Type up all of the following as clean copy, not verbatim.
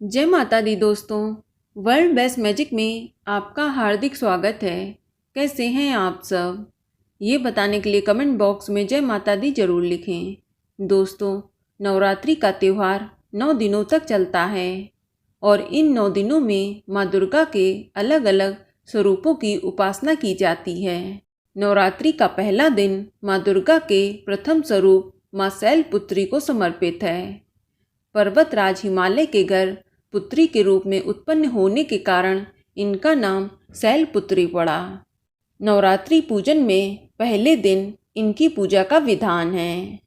जय माता दी दोस्तों। वर्ल्ड बेस्ट मैजिक में आपका हार्दिक स्वागत है। कैसे हैं आप सब? ये बताने के लिए कमेंट बॉक्स में जय माता दी जरूर लिखें। दोस्तों, नवरात्रि का त्यौहार 9 दिनों तक चलता है और इन 9 दिनों में माँ दुर्गा के अलग अलग स्वरूपों की उपासना की जाती है। नवरात्रि का पहला दिन माँ दुर्गा के प्रथम स्वरूप माँ शैलपुत्री को समर्पित है। पर्वतराज हिमालय के घर पुत्री के रूप में उत्पन्न होने के कारण इनका नाम शैलपुत्री पड़ा। नवरात्रि पूजन में पहले दिन इनकी पूजा का विधान है।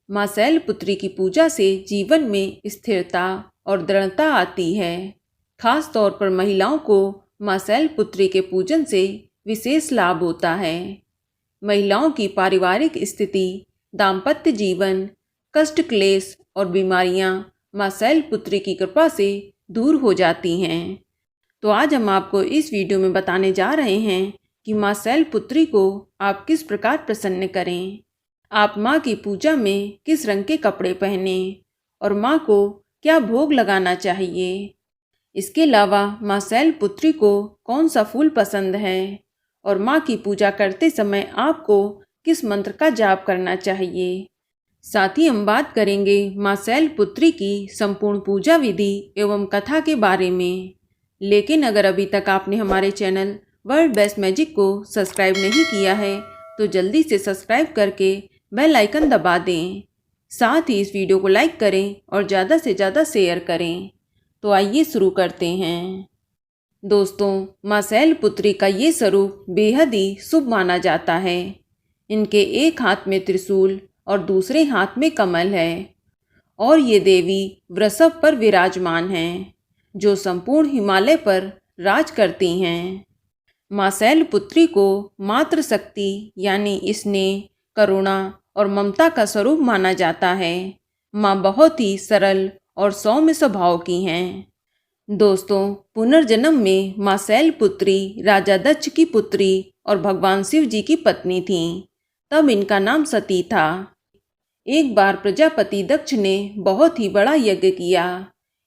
माँ शैलपुत्री की पूजा से जीवन में स्थिरता और दृढ़ता आती है। खास तौर पर महिलाओं को माँ शैलपुत्री के पूजन से विशेष लाभ होता है। महिलाओं की पारिवारिक स्थिति, दाम्पत्य जीवन, कष्ट क्लेश और बीमारियां माँ शैलपुत्री की कृपा से दूर हो जाती हैं। तो आज हम आपको इस वीडियो में बताने जा रहे हैं कि माँ शैलपुत्री को आप किस प्रकार प्रसन्न करें। आप माँ की पूजा में किस रंग के कपड़े पहने और माँ को क्या भोग लगाना चाहिए। इसके अलावा माँ शैलपुत्री को कौन सा फूल पसंद है और माँ की पूजा करते समय आपको किस मंत्र का जाप करना चाहिए। साथ ही हम बात करेंगे माँ शैलपुत्री की संपूर्ण पूजा विधि एवं कथा के बारे में। लेकिन अगर अभी तक आपने हमारे चैनल वर्ल्ड बेस्ट मैजिक को सब्सक्राइब नहीं किया है तो जल्दी से सब्सक्राइब करके बेल आइकन दबा दें। साथ ही इस वीडियो को लाइक करें और ज़्यादा से ज़्यादा शेयर करें। तो आइए शुरू करते हैं। दोस्तों, माँ शैलपुत्री का ये स्वरूप बेहद ही शुभ माना जाता है। इनके एक हाथ में त्रिशूल और दूसरे हाथ में कमल है और ये देवी वृषभ पर विराजमान हैं, जो संपूर्ण हिमालय पर राज करती हैं। माँ शैलपुत्री को मातृ शक्ति यानी स्नेह, करुणा और ममता का स्वरूप माना जाता है। माँ बहुत ही सरल और सौम्य स्वभाव की हैं। दोस्तों, पुनर्जन्म में माँ शैलपुत्री राजा दक्ष की पुत्री और भगवान शिव जी की पत्नी थीं। तब इनका नाम सती था। एक बार प्रजापति दक्ष ने बहुत ही बड़ा यज्ञ किया।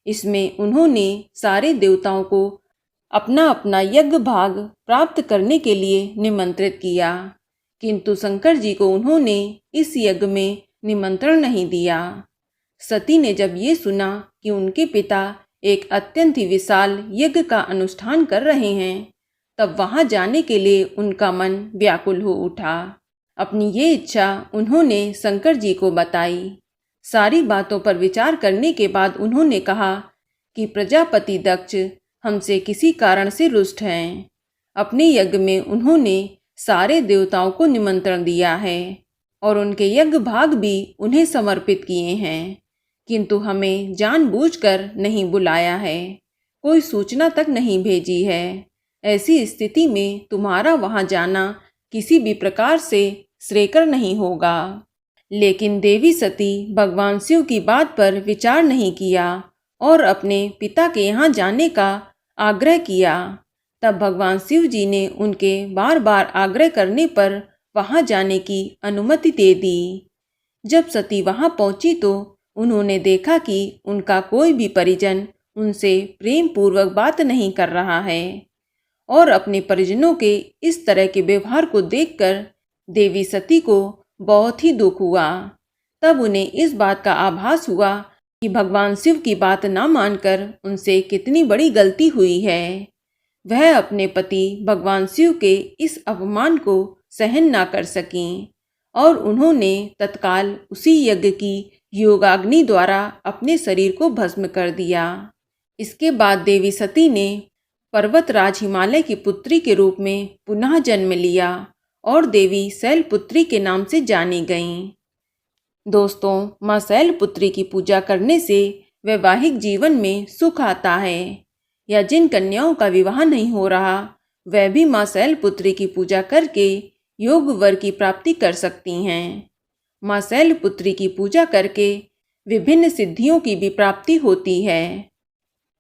इसमें उन्होंने सारे देवताओं को अपना अपना यज्ञ भाग प्राप्त करने के लिए निमंत्रित किया, किंतु शंकर जी को उन्होंने इस यज्ञ में निमंत्रण नहीं दिया। सती ने जब ये सुना कि उनके पिता एक अत्यंत ही विशाल यज्ञ का अनुष्ठान कर रहे हैं, तब वहां जाने के लिए उनका मन व्याकुल हो उठा। अपनी ये इच्छा उन्होंने शंकर जी को बताई। सारी बातों पर विचार करने के बाद उन्होंने कहा कि प्रजापति दक्ष हमसे किसी कारण से रुष्ट हैं। अपने यज्ञ में उन्होंने सारे देवताओं को निमंत्रण दिया है और उनके यज्ञ भाग भी उन्हें समर्पित किए हैं, किंतु हमें जानबूझकर नहीं बुलाया है, कोई सूचना तक नहीं भेजी है। ऐसी स्थिति में तुम्हारा वहां जाना किसी भी प्रकार से श्रेयकर नहीं होगा। लेकिन देवी सती भगवान शिव की बात पर विचार नहीं किया और अपने पिता के यहाँ जाने का आग्रह किया। तब भगवान शिव जी ने उनके बार बार आग्रह करने पर वहां जाने की अनुमति दे दी। जब सती वहां पहुंची तो उन्होंने देखा कि उनका कोई भी परिजन उनसे प्रेम पूर्वक बात नहीं कर रहा है और अपने परिजनों के इस तरह के व्यवहार को देखकर देवी सती को बहुत ही दुख हुआ। तब उन्हें इस बात का आभास हुआ कि भगवान शिव की बात ना मानकर उनसे कितनी बड़ी गलती हुई है। वह अपने पति भगवान शिव के इस अपमान को सहन ना कर सकीं और उन्होंने तत्काल उसी यज्ञ की योगाग्नि द्वारा अपने शरीर को भस्म कर दिया। इसके बाद देवी सती ने पर्वतराज हिमालय की पुत्री के रूप में पुनः जन्म लिया और देवी शैलपुत्री के नाम से जानी गईं। दोस्तों, माँ शैलपुत्री की पूजा करने से वैवाहिक जीवन में सुख आता है, या जिन कन्याओं का विवाह नहीं हो रहा वह भी माँ शैलपुत्री की पूजा करके योग वर की प्राप्ति कर सकती हैं। माँ शैलपुत्री की पूजा करके विभिन्न सिद्धियों की भी प्राप्ति होती है।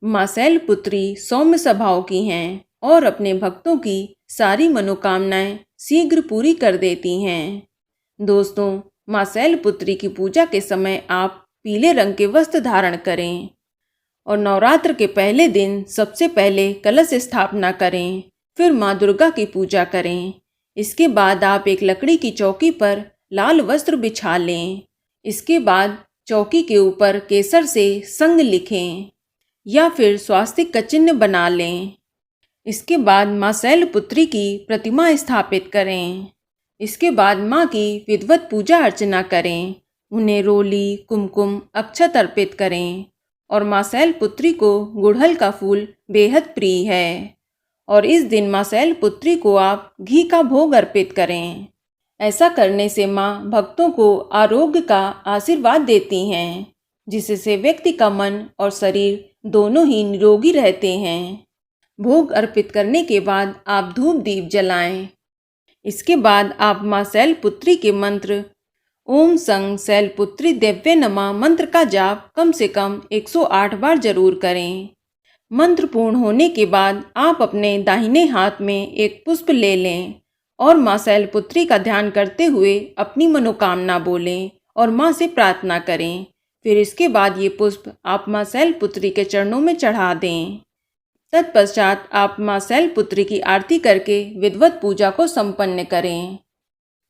माँ शैलपुत्री सौम्य स्वभाव की हैं और अपने भक्तों की सारी मनोकामनाएं शीघ्र पूरी कर देती हैं। दोस्तों, माँ शैलपुत्री की पूजा के समय आप पीले रंग के वस्त्र धारण करें और नवरात्र के पहले दिन सबसे पहले कलश स्थापना करें, फिर माँ दुर्गा की पूजा करें। इसके बाद आप एक लकड़ी की चौकी पर लाल वस्त्र बिछा लें। इसके बाद चौकी के ऊपर केसर से संग लिखें या फिर स्वास्तिक का चिन्ह बना लें। इसके बाद माँ शैलपुत्री की प्रतिमा स्थापित करें। इसके बाद माँ की विधिवत पूजा अर्चना करें, उन्हें रोली, कुमकुम, अक्षत अर्पित करें। और माँ शैलपुत्री को गुड़हल का फूल बेहद प्रिय है और इस दिन माँ शैलपुत्री को आप घी का भोग अर्पित करें। ऐसा करने से माँ भक्तों को आरोग्य का आशीर्वाद देती हैं, जिससे व्यक्ति का मन और शरीर दोनों ही निरोगी रहते हैं। भोग अर्पित करने के बाद आप धूप दीप जलाएं। इसके बाद आप माँ शैलपुत्री के मंत्र ओम सं शैलपुत्री देव्ये नमः मंत्र का जाप कम से कम 108 बार जरूर करें। मंत्र पूर्ण होने के बाद आप अपने दाहिने हाथ में एक पुष्प ले लें और माँ शैलपुत्री का ध्यान करते हुए अपनी मनोकामना बोलें और माँ से प्रार्थना करें। फिर इसके बाद ये पुष्प आप माँ शैलपुत्री के चरणों में चढ़ा दें। तत्पश्चात आप माँ शैलपुत्री की आरती करके विधिवत पूजा को संपन्न करें।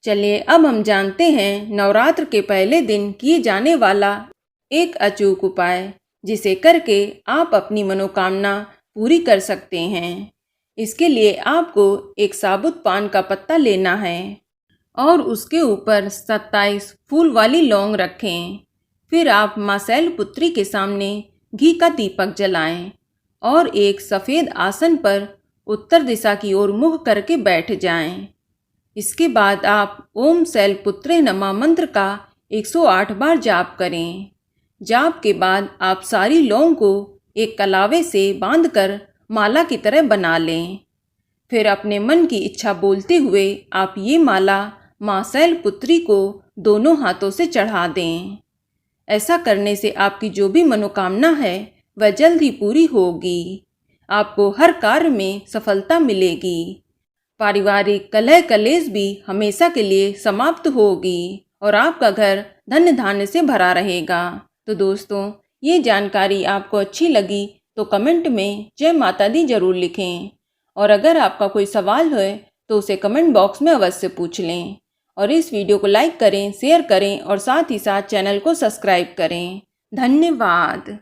चलिए अब हम जानते हैं नवरात्र के पहले दिन किए जाने वाला एक अचूक उपाय, जिसे करके आप अपनी मनोकामना पूरी कर सकते हैं। इसके लिए आपको एक साबुत पान का पत्ता लेना है और उसके ऊपर 27 फूल वाली लौंग रखें। फिर आप माँ शैलपुत्री के सामने घी का दीपक जलाएं और एक सफ़ेद आसन पर उत्तर दिशा की ओर मुख करके बैठ जाएं। इसके बाद आप ओम शैलपुत्रे नमः मंत्र का 108 बार जाप करें। जाप के बाद आप सारी लौंग को एक कलावे से बांधकर माला की तरह बना लें। फिर अपने मन की इच्छा बोलते हुए आप ये माला माँ शैलपुत्री को दोनों हाथों से चढ़ा दें। ऐसा करने से आपकी जो भी मनोकामना है वह जल्द ही पूरी होगी। आपको हर कार्य में सफलता मिलेगी। पारिवारिक कलह कलेश भी हमेशा के लिए समाप्त होगी और आपका घर धन धान्य से भरा रहेगा। तो दोस्तों, ये जानकारी आपको अच्छी लगी तो कमेंट में जय माता दी जरूर लिखें और अगर आपका कोई सवाल है तो उसे कमेंट बॉक्स में अवश्य पूछ लें और इस वीडियो को लाइक करें, शेयर करें और साथ ही साथ चैनल को सब्सक्राइब करें। धन्यवाद।